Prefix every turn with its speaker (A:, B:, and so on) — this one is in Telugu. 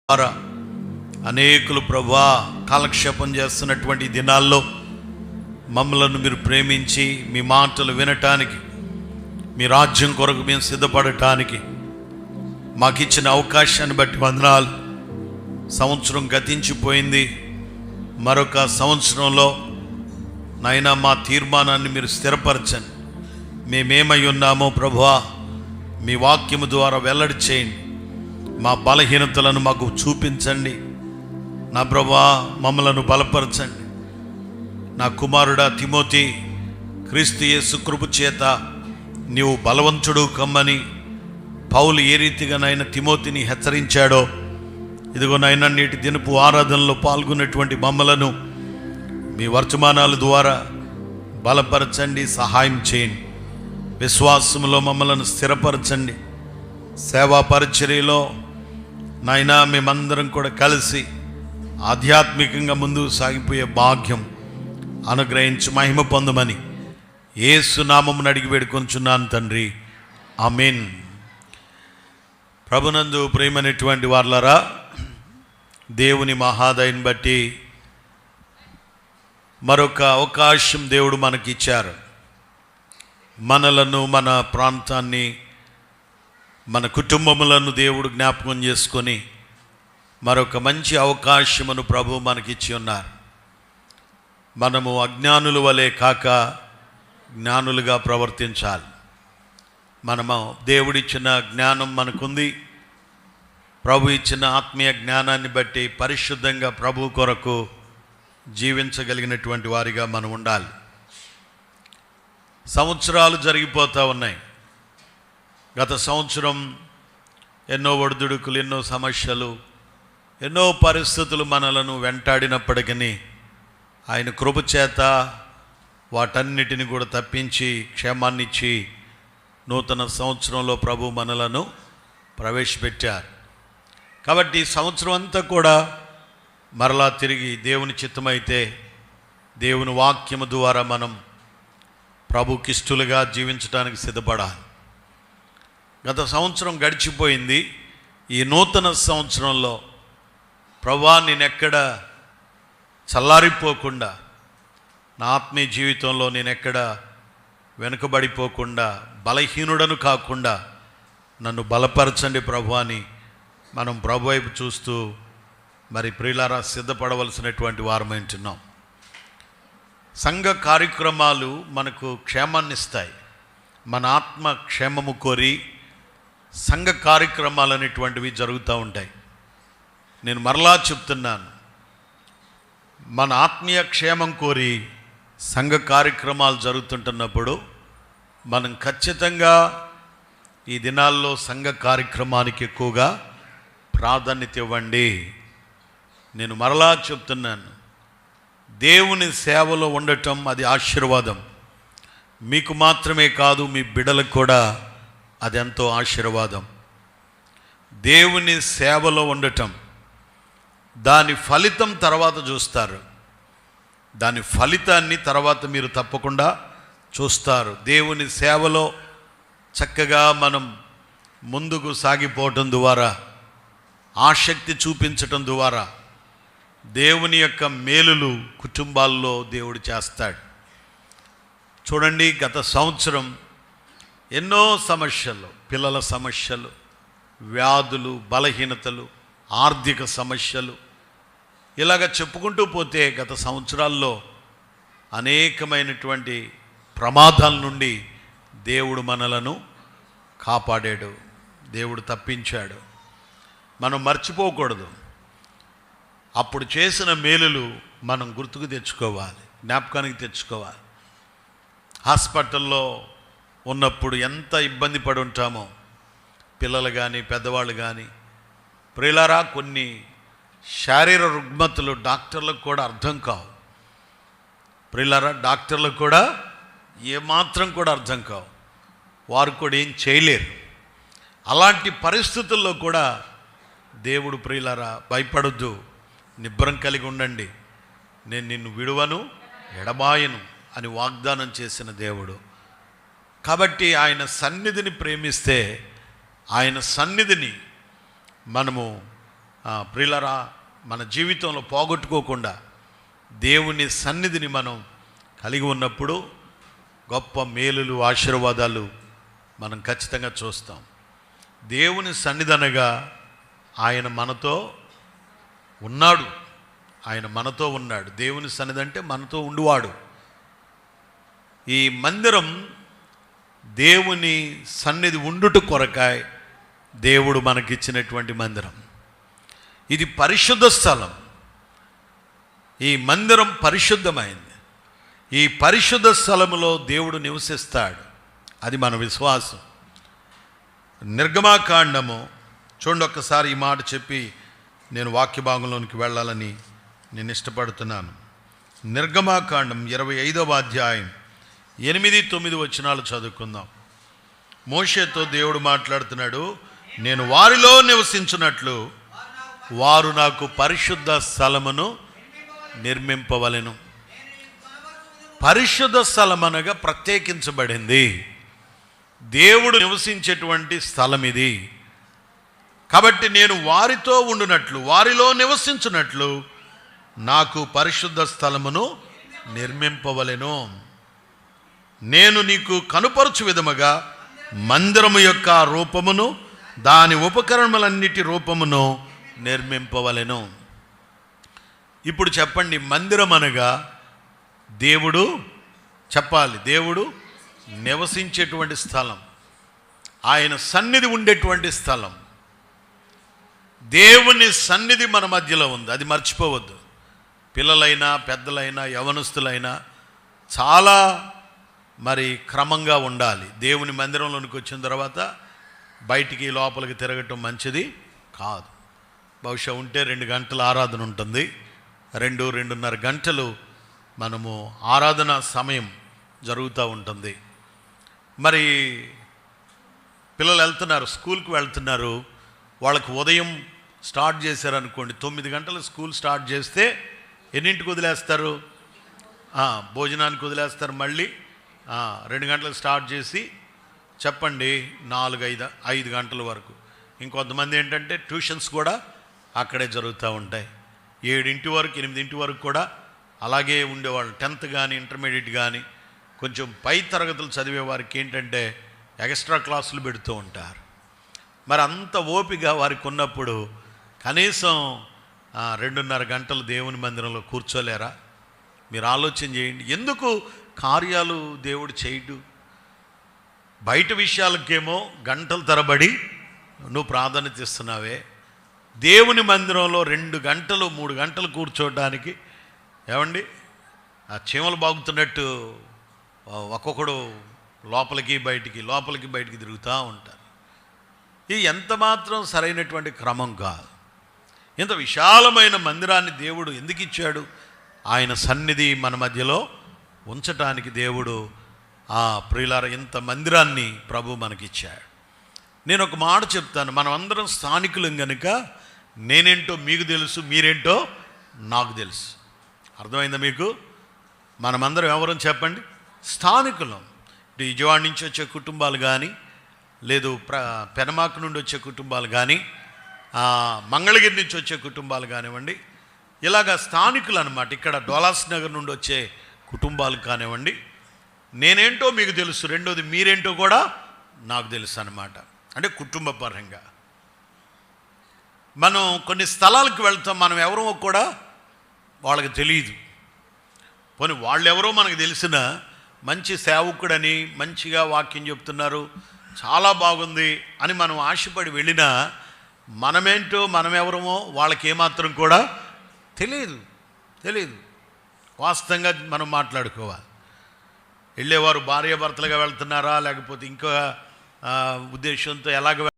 A: ద్వారా అనేకులు ప్రభువా కాలక్షేపం చేస్తున్నటువంటి దినాల్లో మమ్మలను మీరు ప్రేమించి మీ మాటలు వినటానికి, మీ రాజ్యం కొరకు మేము సిద్ధపడటానికి మాకు ఇచ్చిన అవకాశాన్ని బట్టి వందనాలు. సంవత్సరం గతించిపోయింది. మరొక సంవత్సరంలో నాయనా మా తీర్మానాన్ని మీరు స్థిరపరచండి. మేమేమై ఉన్నామో ప్రభువా మీ వాక్యము ద్వారా వెల్లడి చేయండి. మా బలహీనతలను మాకు చూపించండి. నా ప్రభువా మమ్మలను బలపరచండి. నా కుమారుడా తిమోతి, క్రీస్తు యేసు కృప చేత నీవు బలవంతుడు కమ్మని పౌలు ఏ రీతిగా నాయన తిమోతిని హెచ్చరించాడో, ఇదిగో నాయన నేటి దినపు ఆరాధనలో పాల్గొన్నటువంటి మమ్మలను మీ వర్తమానాల ద్వారా బలపరచండి, సహాయం చేయండి. విశ్వాసంలో మమ్మలను స్థిరపరచండి. సేవా పరిచర్యలో నాయనా మేమందరం కూడా కలిసి ఆధ్యాత్మికంగా ముందుకు సాగిపోయే భాగ్యం అనుగ్రహించి మహిమ పొందమని యేసు నామమున అడిగి వేడుకొంచున్నాను తండ్రి, ఆమేన్. ప్రభునందు ప్రియమైనటువంటి వారలారా, దేవుని మహాదయని బట్టి మరొక అవకాశం దేవుడు మనకిచ్చారు. మనలను, మన ప్రాంతాన్ని, మన కుటుంబములను దేవుడు జ్ఞాపకం చేసుకొని మరొక మంచి అవకాశమును ప్రభు మనకిచ్చి ఉన్నారు. మనము అజ్ఞానుల వలె కాక జ్ఞానులుగా ప్రవర్తించాలి. మనము దేవుడిచ్చిన జ్ఞానం మనకుంది. ప్రభు ఇచ్చిన ఆత్మీయ జ్ఞానాన్ని బట్టి పరిశుద్ధంగా ప్రభు కొరకు జీవించగలిగినటువంటి వారిగా మనం ఉండాలి. సంవత్సరాలు జరిగిపోతూ ఉన్నాయి. గత సంవత్సరం ఎన్నో ఒడిదుడుకులు, ఎన్నో సమస్యలు, ఎన్నో పరిస్థితులు మనలను వెంటాడినప్పటికీ ఆయన కృప చేత వాటన్నిటిని కూడా తప్పించి క్షేమాన్నిచ్చి నూతన సంవత్సరంలో ప్రభు మనలను ప్రవేశపెట్టారు. కాబట్టి ఈ సంవత్సరం అంతా కూడా మరలా తిరిగి దేవుని చిత్తమైతే దేవుని వాక్యము ద్వారా మనం ప్రభుకిష్టులుగా జీవించడానికి సిద్ధపడాలి. గత సంవత్సరం గడిచిపోయింది. ఈ నూతన సంవత్సరంలో ప్రభువా నేనెక్కడ చల్లారిపోకుండా, నా ఆత్మీయ జీవితంలో నేనెక్కడ వెనుకబడిపోకుండా, బలహీనుడను కాకుండా నన్ను బలపరచండి ప్రభు అని మనం ప్రభు వైపు చూస్తూ మరి ప్రియులారా సిద్ధపడవలసినటువంటి వారమైంటున్నాం. సంఘ కార్యక్రమాలు మనకు క్షేమాన్ని ఇస్తాయి. మన ఆత్మ క్షేమము కోరి సంఘ కార్యక్రమాలు అనేటువంటివి జరుగుతూ ఉంటాయి. నేను మరలా చెప్తున్నాను, మన ఆత్మీయ క్షేమం కోరి సంఘ కార్యక్రమాలు జరుగుతుంటున్నప్పుడు మనం ఖచ్చితంగా ఈ దినాల్లో సంఘ కార్యక్రమానికి ఎక్కువగా ప్రాధాన్యత ఇవ్వండి. నేను మరలా చెప్తున్నాను, దేవుని సేవలో ఉండటం అది ఆశీర్వాదం. మీకు మాత్రమే కాదు, మీ బిడ్డలకు కూడా అది ఎంతో ఆశీర్వాదం. దేవుని సేవలో ఉండటం, దాని ఫలితం తర్వాత చూస్తారు. దాని ఫలితాన్ని తర్వాత మీరు తప్పకుండా చూస్తారు. దేవుని సేవలో చక్కగా మనం ముందుకు సాగిపోవటం ద్వారా, ఆసక్తి చూపించటం ద్వారా దేవుని యొక్క మేలులు కుటుంబాల్లో దేవుడు చేస్తాడు. చూడండి, గత సంవత్సరం ఎన్నో సమస్యలు, పిల్లల సమస్యలు, వ్యాధులు, బలహీనతలు, ఆర్థిక సమస్యలు, ఇలాగ చెప్పుకుంటూ పోతే గత సంవత్సరాల్లో అనేకమైనటువంటి ప్రమాదాల నుండి దేవుడు మనలను కాపాడాడు. దేవుడు తప్పించాడు. మనం మర్చిపోకూడదు. అప్పుడు చేసిన మేలులు మనం గుర్తుకు తెచ్చుకోవాలి, జ్ఞాపకానికి తెచ్చుకోవాలి. హాస్పిటల్లో ఉన్నప్పుడు ఎంత ఇబ్బంది పడి ఉంటామో, పిల్లలు కానీ పెద్దవాళ్ళు కానీ. ప్రియులారా, కొన్ని శారీర రుగ్మతలు డాక్టర్లకు కూడా అర్థం కావు. ప్రియులారా, డాక్టర్లకు కూడా ఏమాత్రం కూడా అర్థం కావు. వారు కూడా ఏం చేయలేరు. అలాంటి పరిస్థితుల్లో కూడా దేవుడు ప్రియులారా భయపడొద్దు, నిబ్బరం కలిగి ఉండండి, నేను నిన్ను విడువను ఎడబాయను అని వాగ్దానం చేసిన దేవుడు. కాబట్టి ఆయన సన్నిధిని ప్రేమిస్తే ఆయన సన్నిధిని మనము ప్రియులరా, మన జీవితంలో పోగొట్టుకోకుండా దేవుని సన్నిధిని మనం కలిగి ఉన్నప్పుడు గొప్ప మేలులు, ఆశీర్వాదాలు మనం ఖచ్చితంగా చూస్తాం. దేవుని సన్నిధి అనగా ఆయన మనతో ఉన్నాడు, ఆయన మనతో ఉన్నాడు. దేవుని సన్నిధి అంటే మనతో ఉండువాడు. ఈ మందిరం దేవుని సన్నిధి ఉండుట కొరకాయ దేవుడు మనకిచ్చినటువంటి మందిరం. ఇది పరిశుద్ధ స్థలం. ఈ మందిరం పరిశుద్ధమైంది. ఈ పరిశుద్ధ స్థలములో దేవుడు నివసిస్తాడు. అది మన విశ్వాసం. నిర్గమాకాండము చూడండి, ఒక్కసారి ఈ మాట చెప్పి నేను వాక్య భాగంలోనికి వెళ్ళాలని నేను ఇష్టపడుతున్నాను. నిర్గమాకాండం 25వ అధ్యాయం 8-9 వచనాలు చదువుకుందాం. మోషేతో దేవుడు మాట్లాడుతున్నాడు. నేను వారిలో నివసించున్నట్లు వారు నాకు పరిశుద్ధ స్థలమును నిర్మింపవలెను. పరిశుద్ధ స్థలం అనగా ప్రత్యేకించబడింది, దేవుడు నివసించేటువంటి స్థలం ఇది. కాబట్టి నేను వారితో ఉండునట్లు, వారిలో నివసించున్నట్లు నాకు పరిశుద్ధ స్థలమును నిర్మింపవలెను. నేను నీకు కనుపరచు విధముగా మందిరము యొక్క రూపమును దాని ఉపకరణములన్నిటి రూపమును నిర్మింపవలెను. ఇప్పుడు చెప్పండి, మందిరం అనగా దేవుడు చెప్పాలి, దేవుడు నివసించేటువంటి స్థలం, ఆయన సన్నిధి ఉండేటువంటి స్థలం. దేవుని సన్నిధి మన మధ్యలో ఉంది, అది మర్చిపోవద్దు. పిల్లలైనా, పెద్దలైనా, యవనస్తులైనా చాలా క్రమంగా ఉండాలి. దేవుని మందిరంలోనికి వచ్చిన తర్వాత బయటికి లోపలికి తిరగటం మంచిది కాదు. బహుశా ఉంటే 2 గంటల ఆరాధన ఉంటుంది, 2-2.5 గంటలు మనము ఆరాధన సమయం జరుగుతూ ఉంటుంది. మరి పిల్లలు వెళ్తున్నారు, స్కూల్కి వెళ్తున్నారు, వాళ్ళకు ఉదయం స్టార్ట్ చేశారనుకోండి, 9 గంటల స్కూల్ స్టార్ట్ చేస్తే ఎన్నింటికి వదిలేస్తారు? భోజనానికి వదిలేస్తారు. మళ్ళీ 2 గంటలకు స్టార్ట్ చేసి చెప్పండి 4-5 గంటల వరకు. ఇంకొంతమంది ఏంటంటే ట్యూషన్స్ కూడా అక్కడే జరుగుతూ ఉంటాయి. 7 వరకు 8 వరకు కూడా అలాగే ఉండేవాళ్ళు. 10th కానీ ఇంటర్మీడియట్ కానీ కొంచెం పై తరగతులు చదివే వారికి ఏంటంటే ఎక్స్ట్రా క్లాసులు పెడుతూ ఉంటారు. మరి అంత ఓపిక వారికి ఉన్నప్పుడు కనీసం 2.5 గంటలు దేవుని మందిరంలో కూర్చోలేరా? మీరు ఆలోచన చేయండి. ఎందుకు కార్యాలు దేవుడు చేయడు? బయట విషయాలకేమో గంటల తరబడి నువ్వు ప్రాధాన్యత ఇస్తున్నావే, దేవుని మందిరంలో 2 గంటలు 3 గంటలు కూర్చోవడానికి ఏమండి ఆ చీమలు బాగుతున్నట్టు ఒక్కొక్కడు లోపలికి బయటికి తిరుగుతూ ఉంటారు. ఇది ఎంత మాత్రం సరైనటువంటి క్రమం కాదు. ఇంత విశాలమైన మందిరాన్ని దేవుడు ఎందుకు ఇచ్చాడు? ఆయన సన్నిధి మన మధ్యలో ఉంచటానికి దేవుడు ప్రియులారా ఇంత మందిరాన్ని ప్రభు మనకిచ్చాడు. నేను ఒక మాట చెప్తాను, మనం అందరం స్థానికులం కనుక నేనేంటో మీకు తెలుసు, మీరేంటో నాకు తెలుసు. అర్థమైందా మీకు? మనమందరం ఎవరని చెప్పండి? స్థానికులం. ఇటు విజయవాడ నుంచి వచ్చే కుటుంబాలు కానీ, లేదు పెనమాక నుండి వచ్చే కుటుంబాలు కానీ, మంగళగిరి నుంచి వచ్చే కుటుంబాలు కానివ్వండి, ఇలాగా స్థానికులు అన్నమాట. ఇక్కడ డోలాస్ నగర్ నుండి వచ్చే కుటుంబాలు కానివ్వండి, నేనేంటో మీకు తెలుసు, రెండోది మీరేంటో కూడా నాకు తెలుసు అన్నమాట. అంటే కుటుంబ పరంగా మనం కొన్ని స్థలాలకు వెళ్తాం, మనం ఎవరో కూడా వాళ్ళకి తెలియదు. పోనీ వాళ్ళెవరో మనకు తెలిసిన మంచి సేవకుడని మంచిగా వాక్యం చెప్తున్నారు, చాలా బాగుంది అని మనం ఆశపడి వెళ్ళినా మనమేంటో మనమెవరమో వాళ్ళకి ఏమాత్రం కూడా తెలియదు. వాస్తవంగా మనం మాట్లాడుకోవాలి. వెళ్ళేవారు భార్యాభర్తలుగా వెళ్తున్నారా, లేకపోతే ఇంకో ఉద్దేశంతో ఎలాగ